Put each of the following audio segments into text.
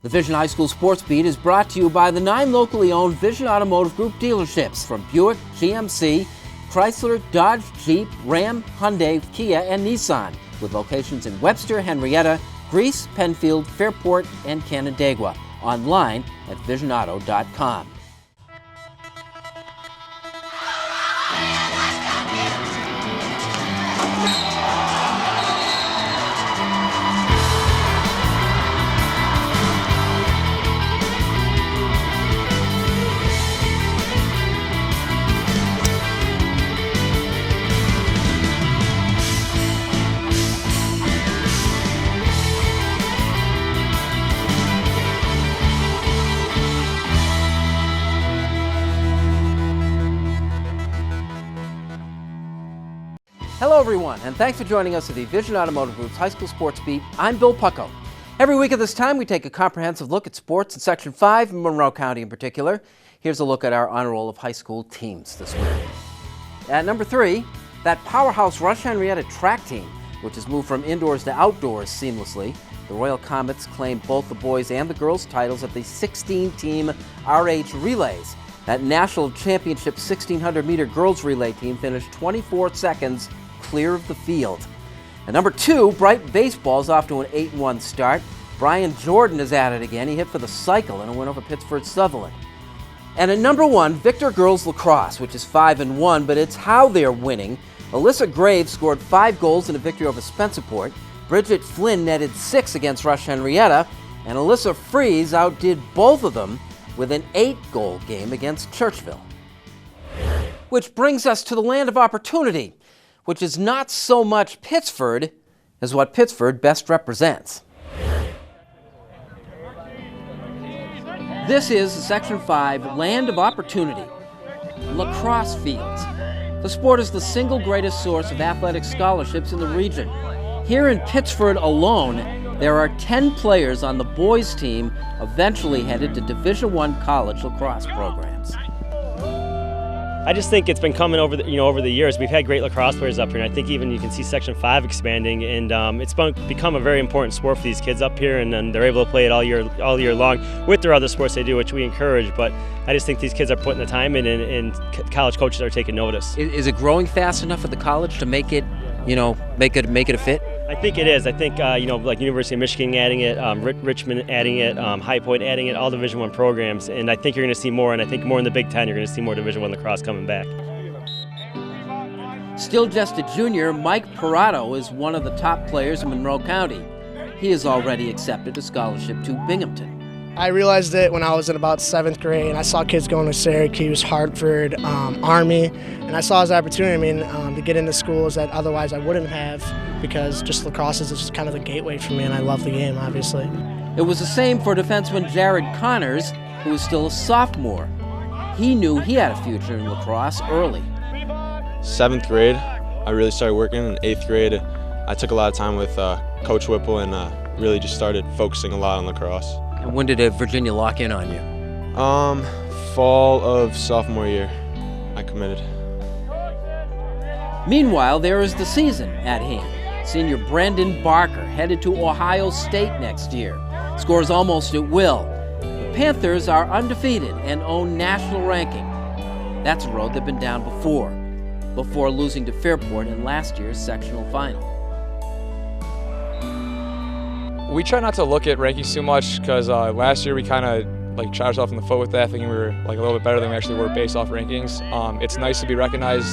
The Vision High School Sports Beat is brought to you by the 9 locally owned Vision Automotive Group dealerships from Buick, GMC, Chrysler, Dodge, Jeep, Ram, Hyundai, Kia, and Nissan, with locations in Webster, Henrietta, Greece, Penfield, Fairport, and Canandaigua. Online at visionauto.com. Hello everyone, and thanks for joining us at the Vision Automotive Group's High School Sports Beat. I'm Bill Pucko. Every week at this time, we take a comprehensive look at sports in Section 5 in Monroe County in particular. Here's a look at our honor roll of high school teams this week. At number 3, that powerhouse Rush Henrietta track team, which has moved from indoors to outdoors seamlessly. The Royal Comets claimed both the boys and the girls titles at the 16-team RH Relays. That national championship 1,600-meter girls relay team finished 24 seconds clear of the field. At number 2, Bright Baseball is off to an 8-1 start. Brian Jordan is at it again. He hit for the cycle in a win over Pittsford Sutherland. And at number 1, Victor Girls Lacrosse, which is 5-1, but it's how they're winning. Alyssa Graves scored 5 goals in a victory over Spencerport. Bridget Flynn netted 6 against Rush Henrietta. And Alyssa Fries outdid both of them with an 8-goal game against Churchville. Which brings us to the land of opportunity, which is not so much Pittsford as what Pittsford best represents. This is Section 5 Land of Opportunity, lacrosse fields. The sport is the single greatest source of athletic scholarships in the region. Here in Pittsford alone, there are 10 players on the boys team eventually headed to Division I college lacrosse programs. I just think it's been coming over the years. We've had great lacrosse players up here, and I think even you can see Section 5 expanding, and it's become a very important sport for these kids up here, and they're able to play it all year long with their other sports they do, which we encourage. But I just think these kids are putting the time in, and college coaches are taking notice. Is it growing fast enough at the college to make it a fit? I think it is. I think like University of Michigan adding it, Richmond adding it, High Point adding it, all Division I programs, and I think you're going to see more. And I think more in the Big Ten, you're going to see more Division I lacrosse coming back. Still just a junior, Mike Parado is one of the top players in Monroe County. He has already accepted a scholarship to Binghamton. I realized it when I was in about 7th grade, and I saw kids going to Syracuse, Hartford, Army, and I saw his opportunity to get into schools that otherwise I wouldn't have, because just lacrosse is just kind of the gateway for me, and I love the game, obviously. It was the same for defenseman Jared Connors, who was still a sophomore. He knew he had a future in lacrosse early. 7th grade, I really started working. In 8th grade, I took a lot of time with Coach Whipple and really just started focusing a lot on lacrosse. And when did Virginia lock in on you? Fall of sophomore year, I committed. Meanwhile, there is the season at hand. Senior Brandon Barker headed to Ohio State next year. Scores almost at will. The Panthers are undefeated and own national ranking. That's a road they've been down before losing to Fairport in last year's sectional final. We try not to look at rankings too much because last year we kind of shot ourselves in the foot with that, thinking we were a little bit better than we actually were based off rankings. It's nice to be recognized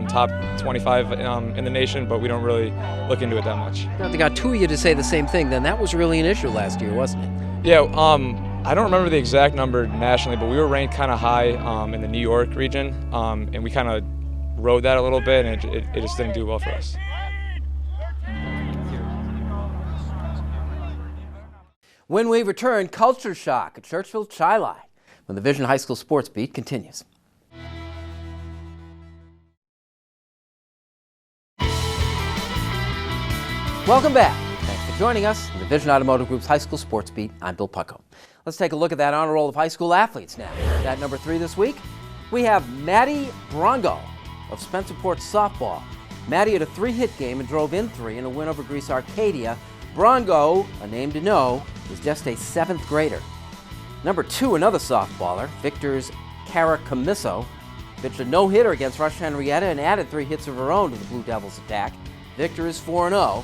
top 25 in the nation, but we don't really look into it that much. Now, they got two of you to say the same thing, then that was really an issue last year, wasn't it? Yeah, I don't remember the exact number nationally, but we were ranked kind of high in the New York region, and we kind of rode that a little bit, and it just didn't do well for us. When we return, culture shock at Churchville-Chili when the Vision High School Sports Beat continues. Welcome back. Thanks for joining us in the Vision Automotive Group's High School Sports Beat. I'm Bill Pucko. Let's take a look at that honor roll of high school athletes now. At number 3 this week, we have Maddie Brongo of Spencerport softball. Maddie had a 3-hit game and drove in 3 in a win over Greece Arcadia. Brongo, a name to know, is just a 7th grader. Number 2, another softballer, Victor's Cara Camiso, pitched a no-hitter against Rush Henrietta and added 3 hits of her own to the Blue Devils' attack. Victor is 4-0.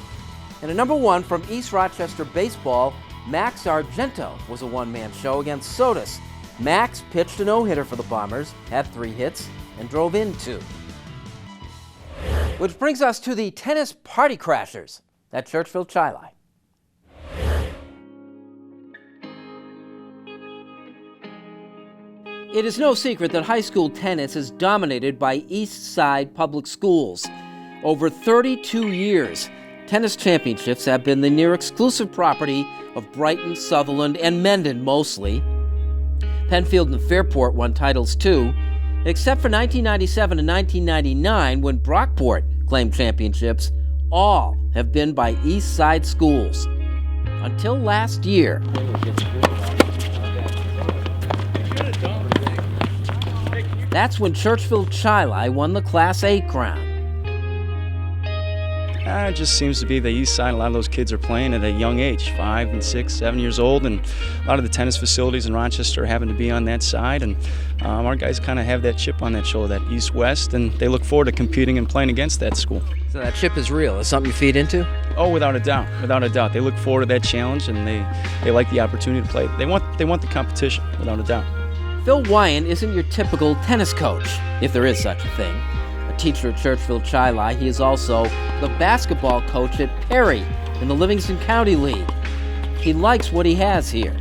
And a number 1 from East Rochester Baseball, Max Argento, was a one-man show against Sodus. Max pitched a no-hitter for the Bombers, had 3 hits, and drove in 2. Which brings us to the tennis party crashers at Churchville-Chili. It is no secret that high school tennis is dominated by East Side public schools. Over 32 years, tennis championships have been the near-exclusive property of Brighton, Sutherland, and Mendon mostly. Penfield and Fairport won titles too, except for 1997 and 1999 when Brockport claimed championships. All have been by East Side schools. Until last year. That's when Churchville-Chili won the Class A crown. It just seems to be the East Side. A lot of those kids are playing at a young age, 5 and 6, 7 years old, and a lot of the tennis facilities in Rochester happen to be on that side. And our guys kind of have that chip on that shoulder, that East-West, and they look forward to competing and playing against that school. So that chip is real. Is something you feed into? Oh, without a doubt, without a doubt. They look forward to that challenge, and they like the opportunity to play. They want the competition, without a doubt. Phil Wyan isn't your typical tennis coach, if there is such a thing. A teacher at Churchville-Chili, he is also the basketball coach at Perry in the Livingston County League. He likes what he has here.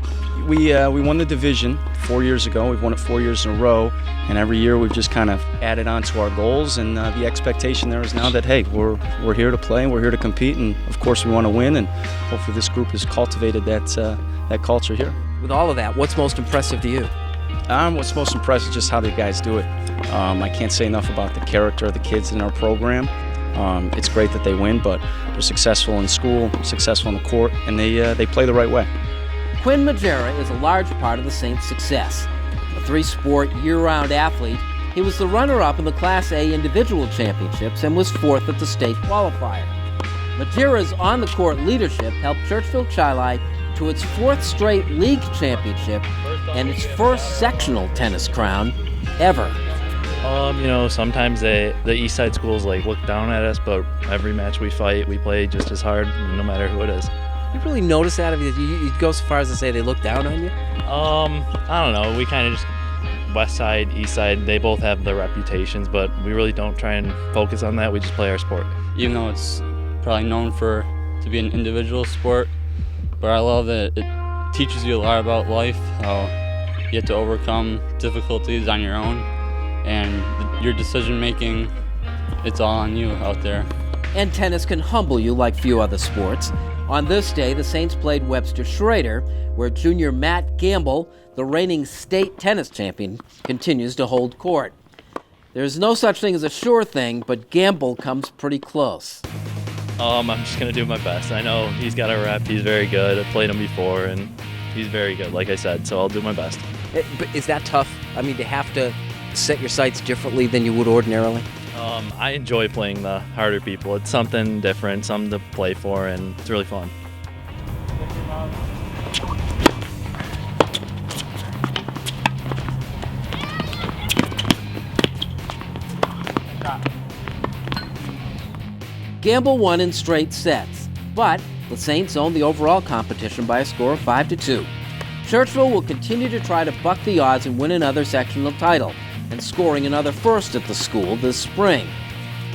We won the division 4 years ago. We've won it 4 years in a row, and every year we've just kind of added on to our goals. And the expectation there is now that, hey, we're here to play, we're here to compete, and of course we want to win. And hopefully this group has cultivated that culture here. With all of that, what's most impressive to you? What's most impressive is just how the guys do it. I can't say enough about the character of the kids in our program. It's great that they win, but they're successful in school, successful on the court, and they play the right way. Quinn Majera is a large part of the Saints' success. A 3-sport, year-round athlete, he was the runner-up in the Class A individual championships and was 4th at the state qualifier. Majera's on-the-court leadership helped Churchville-Chili to its 4th straight league championship and its first sectional tennis crown ever. Sometimes the East Side schools look down at us, but every match we fight, we play just as hard, no matter who it is. You really notice that? I mean, you go so far as to say they look down on you? I don't know. We kind of just West Side, East Side, they both have their reputations, but we really don't try and focus on that. We just play our sport. Even though it's probably known to be an individual sport, but I love that it teaches you a lot about life, how you have to overcome difficulties on your own, and your decision making, it's all on you out there. And tennis can humble you like few other sports. On this day, the Saints played Webster Schrader, where junior Matt Gamble, the reigning state tennis champion, continues to hold court. There's no such thing as a sure thing, but Gamble comes pretty close. I'm just going to do my best. I know he's got a rep. He's very good. I've played him before, and he's very good, like I said, so I'll do my best. But is that tough? I mean, to have to set your sights differently than you would ordinarily? I enjoy playing the harder people. It's something different, something to play for, and it's really fun. Gamble won in straight sets, but the Saints owned the overall competition by a score of 5-2. Churchville will continue to try to buck the odds and win another sectional title, and scoring another first at the school this spring.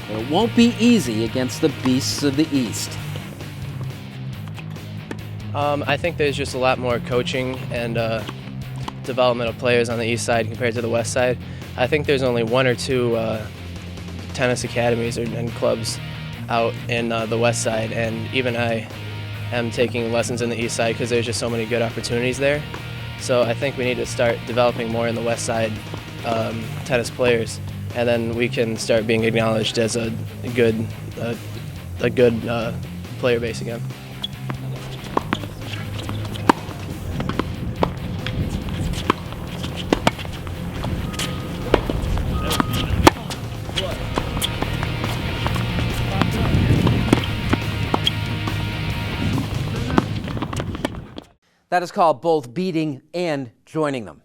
But it won't be easy against the beasts of the East. I think there's just a lot more coaching and development of players on the East Side compared to the West Side. I think there's only 1 or 2 tennis academies and clubs out in the West Side, and even I am taking lessons in the East Side because there's just so many good opportunities there. So I think we need to start developing more in the West Side tennis players, and then we can start being acknowledged as a good player base again. That is called both beating and joining them.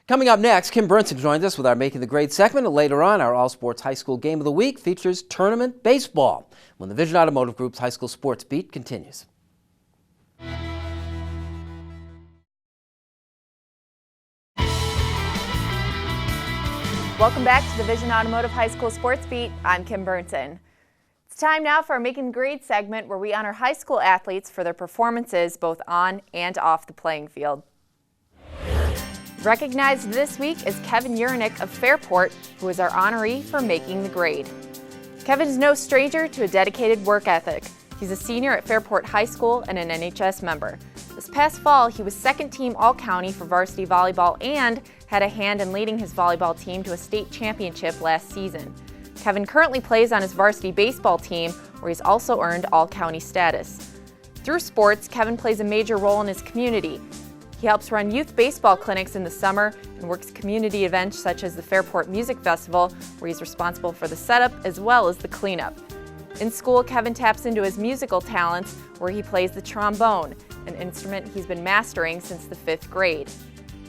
Coming up next, Kim Burnson joins us with our Making the Grade segment, and later on, our All-Sports High School Game of the Week features tournament baseball, when the Vision Automotive Group's High School Sports Beat continues. Welcome back to the Vision Automotive High School Sports Beat. I'm Kim Burnson. It's time now for our Making the Grade segment, where we honor high school athletes for their performances both on and off the playing field. Recognized this week is Kevin Urinick of Fairport, who is our honoree for making the grade. Kevin is no stranger to a dedicated work ethic. He's a senior at Fairport High School and an NHS member. This past fall, he was second team All-County for varsity volleyball and had a hand in leading his volleyball team to a state championship last season. Kevin currently plays on his varsity baseball team, where he's also earned All-County status. Through sports, Kevin plays a major role in his community. He helps run youth baseball clinics in the summer and works community events such as the Fairport Music Festival, where he's responsible for the setup as well as the cleanup. In school, Kevin taps into his musical talents, where he plays the trombone, an instrument he's been mastering since the 5th grade.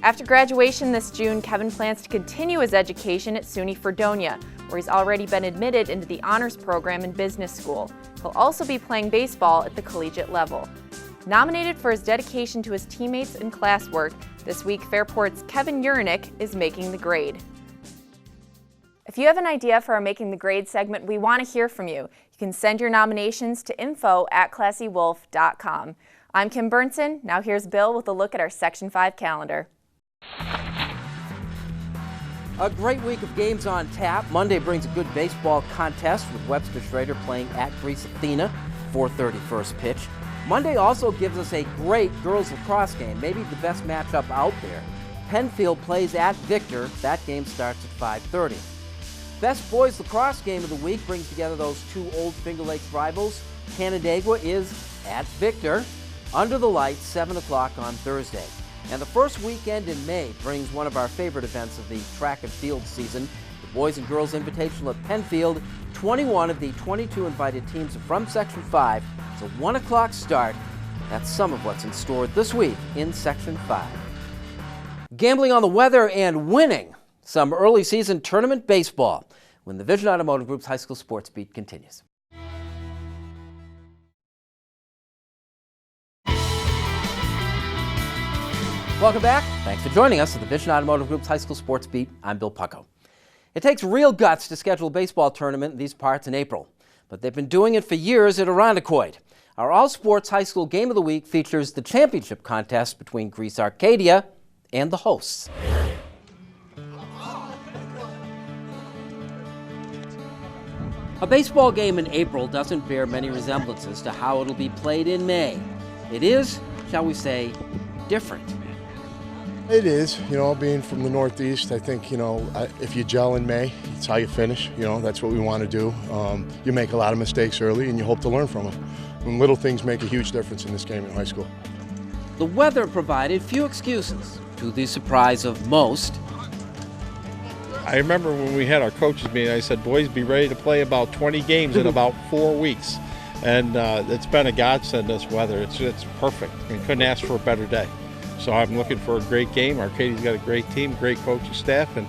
After graduation this June, Kevin plans to continue his education at SUNY Fredonia, where he's already been admitted into the honors program in business school. He'll also be playing baseball at the collegiate level. Nominated for his dedication to his teammates and classwork, this week Fairport's Kevin Urinick is making the grade. If you have an idea for our Making the Grade segment, we want to hear from you. You can send your nominations to info@classywolf.com. I'm Kim Burnson. Now here's Bill with a look at our Section 5 calendar. A great week of games on tap. Monday brings a good baseball contest with Webster Schrader playing at Greece Athena, 4:30 first pitch. Monday also gives us a great girls lacrosse game, maybe the best matchup out there. Penfield plays at Victor. That game starts at 5:30. Best boys lacrosse game of the week brings together those two old Finger Lakes rivals. Canandaigua is at Victor, under the lights, 7 o'clock on Thursday. And the first weekend in May brings one of our favorite events of the track and field season, the Boys and Girls Invitational at Penfield. 21 of the 22 invited teams are from Section 5. It's a 1 o'clock start. That's some of what's in store this week in Section 5. Gambling on the weather and winning some early season tournament baseball when the Vision Automotive Group's High School Sports Beat continues. Welcome back. Thanks for joining us at the Vision Automotive Group's High School Sports Beat. I'm Bill Pucko. It takes real guts to schedule a baseball tournament in these parts in April, but they've been doing it for years at Irondequoit. Our all-sports high school game of the week features the championship contest between Greece Arcadia and the hosts. A baseball game in April doesn't bear many resemblances to how it'll be played in May. It is, shall we say, different. It is, being from the Northeast, I think, if you gel in May, it's how you finish. That's what we want to do. You make a lot of mistakes early and you hope to learn from them. And little things make a huge difference in this game in high school. The weather provided few excuses, to the surprise of most. I remember when we had our coaches meeting, I said, boys, be ready to play about 20 games in about 4 weeks. And it's been a godsend, this weather. It's perfect. We couldn't ask for a better day. So I'm looking for a great game. Arcadia's got a great team, great coaching staff, and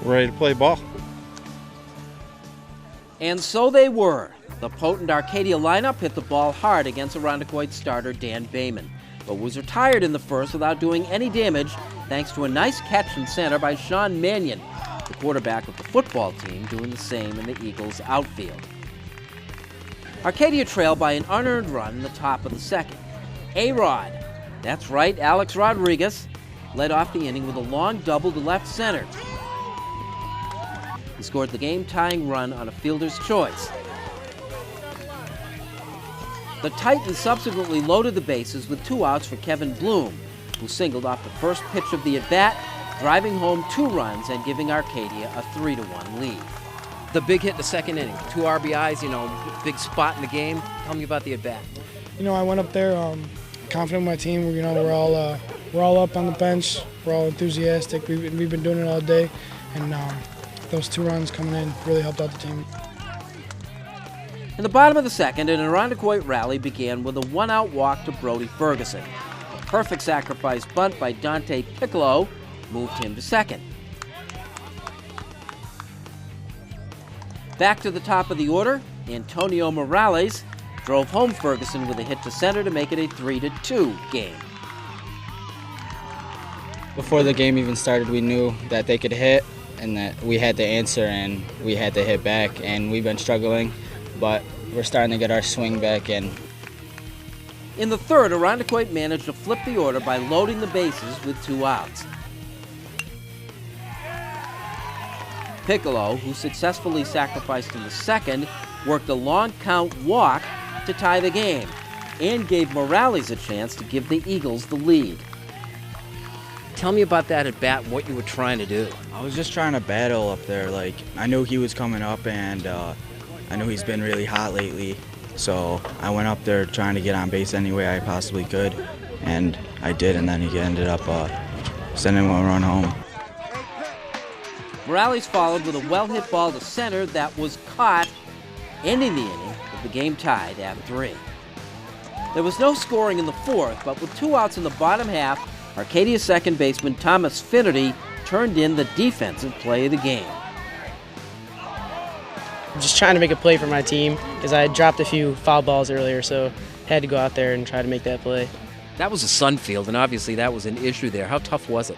we're ready to play ball. And so they were. The potent Arcadia lineup hit the ball hard against Irondequoit starter Dan Bayman, but was retired in the first without doing any damage thanks to a nice catch in center by Sean Mannion, the quarterback of the football team, doing the same in the Eagles' outfield. Arcadia trailed by an unearned run in the top of the second. A-Rod, that's right, Alex Rodriguez, led off the inning with a long double to left center. He scored the game-tying run on a fielder's choice. The Titans subsequently loaded the bases with 2 outs for Kevin Bloom, who singled off the first pitch of the at-bat, driving home 2 runs and giving Arcadia a 3-1 lead. The big hit in the second inning, 2 RBIs, big spot in the game. Tell me about the at-bat. I went up there confident in my team. We're all up on the bench. We're all enthusiastic. We've been doing it all day, and those 2 runs coming in really helped out the team. In the bottom of the second, an Irondequoit rally began with a 1-out walk to Brody Ferguson. perfect sacrifice bunt by Dante Piccolo moved him to second. Back to the top of the order, Antonio Morales drove home Ferguson with a hit to center to make it a 3-2 game. Before the game even started, we knew that they could hit and that we had to answer and we had to hit back, and we've been struggling, but we're starting to get our swing back in. In the third, Irondequoit managed to flip the order by loading the bases with 2 outs. Piccolo, who successfully sacrificed in the second, worked a long count walk to tie the game and gave Morales a chance to give the Eagles the lead. Tell me about that at bat and what you were trying to do. I was just trying to battle up there. Like, I knew he was coming up, and I know he's been really hot lately. So I went up there trying to get on base any way I possibly could, and I did, and then he ended up sending one run home. Morales followed with a well-hit ball to center that was caught, ending the inning with the game tied at 3. There was no scoring in the fourth, but with 2 outs in the bottom half, Arcadia second baseman Thomas Finnerty turned in the defensive play of the game. Just trying to make a play for my team because I had dropped a few foul balls earlier, so had to go out there and try to make that play. That was a sun field, and obviously that was an issue there. How tough was it?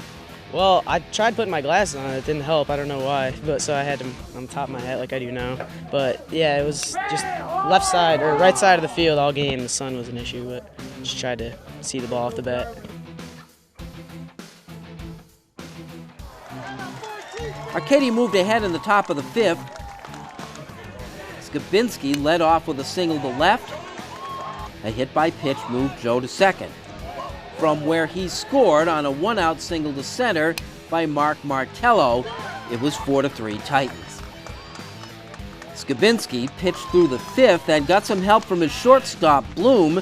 Well, I tried putting my glasses on. It didn't help. I don't know why, but so I had them on top of my hat like I do now. But yeah, it was just left side or right side of the field all game. The sun was an issue, but just tried to see the ball off the bat. Arcadia moved ahead in the top of the fifth. Skabinski led off with a single to left. A hit by pitch moved Joe to second, from where he scored on a 1-out single to center by Mark Martello. It was 4-3 Titans. Skabinski pitched through the fifth and got some help from his shortstop Bloom,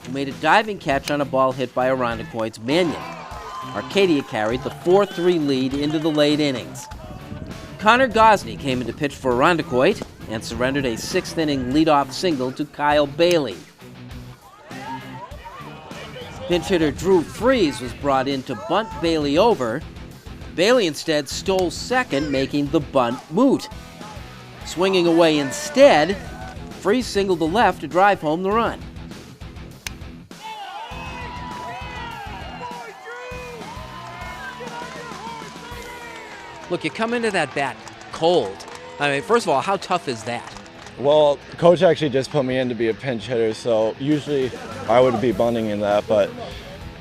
who made a diving catch on a ball hit by Irondequoit's Mannion. Arcadia carried the 4-3 lead into the late innings. Connor Gosney came in to pitch for Irondequoit and surrendered a 6th-inning leadoff single to Kyle Bailey. Pinch hitter Drew Freese was brought in to bunt Bailey over. Bailey instead stole second, making the bunt moot. Swinging away instead, Freese singled to left to drive home the run. Look, you come into that bat cold. I mean, first of all, how tough is that? Well, coach actually just put me in to be a pinch hitter, so usually I would be bunting in that, but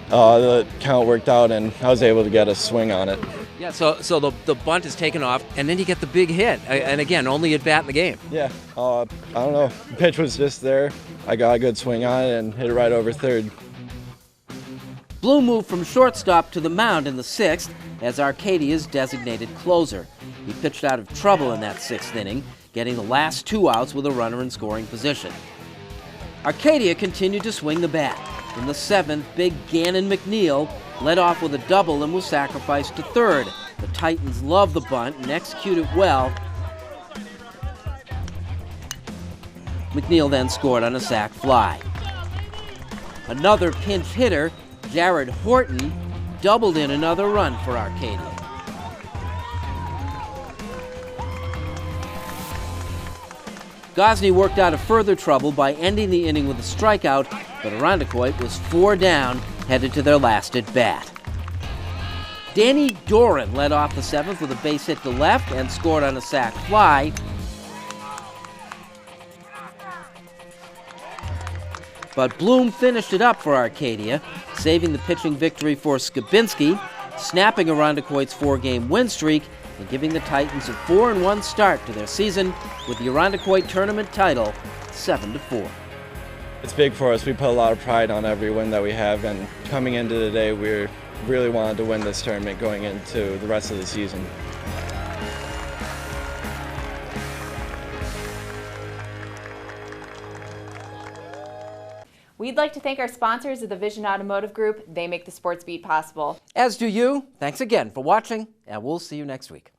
the count worked out and I was able to get a swing on it. Yeah, so the bunt is taken off, and then you get the big hit, and again, only at bat in the game. Yeah, I don't know. The pitch was just there. I got a good swing on it and hit it right over third. Bloom moved from shortstop to the mound in the 6th as Arcadia's designated closer. He pitched out of trouble in that 6th inning, getting the last 2 outs with a runner in scoring position. Arcadia continued to swing the bat. In the 7th, big Gannon McNeil led off with a double and was sacrificed to third. The Titans loved the bunt and executed well. McNeil then scored on a sac fly. Another pinch hitter, Jared Horton, doubled in another run for Arcadia. Gosney worked out of further trouble by ending the inning with a strikeout, but Irondequoit was 4 down, headed to their last at bat. Danny Doran led off the 7th with a base hit to left and scored on a sac fly. But Bloom finished it up for Arcadia, saving the pitching victory for Skabinski, snapping Irondequoit's 4-game win streak, and giving the Titans a 4-1 start to their season with the Irondequoit Tournament title 7-4. It's big for us. We put a lot of pride on every win that we have, and coming into today, we really wanted to win this tournament going into the rest of the season. We'd like to thank our sponsors of the Vision Automotive Group. They make the Sports Beat possible. As do you. Thanks again for watching, and we'll see you next week.